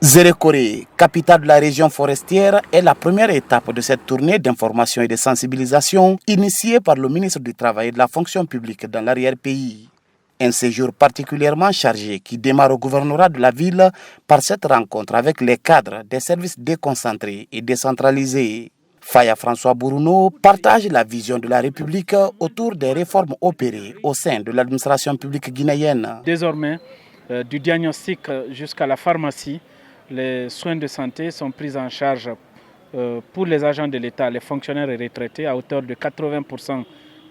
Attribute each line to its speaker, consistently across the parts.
Speaker 1: Zérékoré, capitale de la région forestière, est la première étape de cette tournée d'information et de sensibilisation initiée par le ministre du Travail et de la fonction publique dans l'arrière-pays. Un séjour particulièrement chargé qui démarre au gouvernorat de la ville par cette rencontre avec les cadres des services déconcentrés et décentralisés. Faya François Bourouno partage la vision de la République autour des réformes opérées au sein de l'administration publique guinéenne.
Speaker 2: Désormais, du diagnostic jusqu'à la pharmacie, les soins de santé sont pris en charge pour les agents de l'État, les fonctionnaires et retraités à hauteur de 80%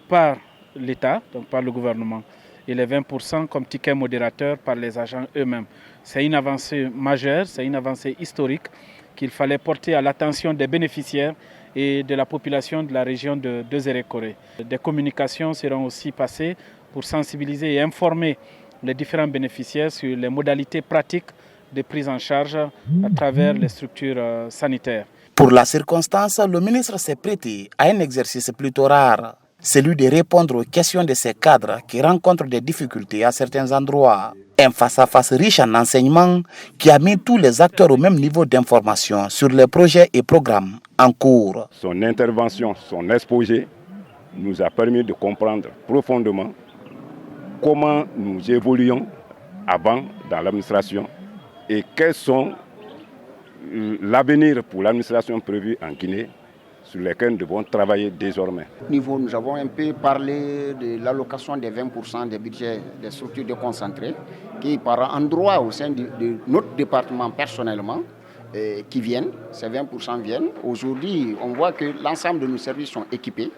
Speaker 2: par l'État, donc par le gouvernement, et les 20% comme ticket modérateur par les agents eux-mêmes. C'est une avancée majeure, c'est une avancée historique qu'il fallait porter à l'attention des bénéficiaires et de la population de la région de Zérékoré. Des communications seront aussi passées pour sensibiliser et informer les différents bénéficiaires sur les modalités pratiques de prise en charge à travers les structures sanitaires.
Speaker 1: Pour la circonstance, le ministre s'est prêté à un exercice plutôt rare, celui de répondre aux questions de ces cadres qui rencontrent des difficultés à certains endroits. Un face-à-face riche en enseignements qui a mis tous les acteurs au même niveau d'information sur les projets et programmes en cours.
Speaker 3: Son intervention, son exposé nous a permis de comprendre profondément comment nous évoluons avant dans l'administration et quels sont l'avenir pour l'administration prévue en Guinée sur lesquels nous devons travailler désormais.
Speaker 4: Nous avons un peu parlé de l'allocation des 20% des budgets des structures déconcentrées qui par endroit au sein de notre département personnellement qui viennent, ces 20% viennent. Aujourd'hui, on voit que l'ensemble de nos services sont équipés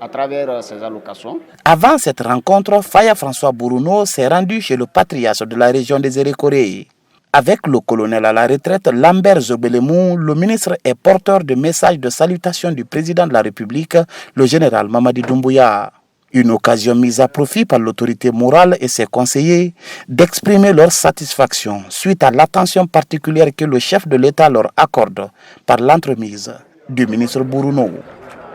Speaker 4: à travers ces allocations.
Speaker 1: Avant cette rencontre, Faya François Bourouno s'est rendu chez le patriarche de la région des Zérékoré. Avec le colonel à la retraite Lambert Zobelemou, le ministre est porteur de messages de salutation du président de la République, le général Mamadi Doumbouya. Une occasion mise à profit par l'autorité morale et ses conseillers d'exprimer leur satisfaction suite à l'attention particulière que le chef de l'État leur accorde par l'entremise du ministre Bourouno.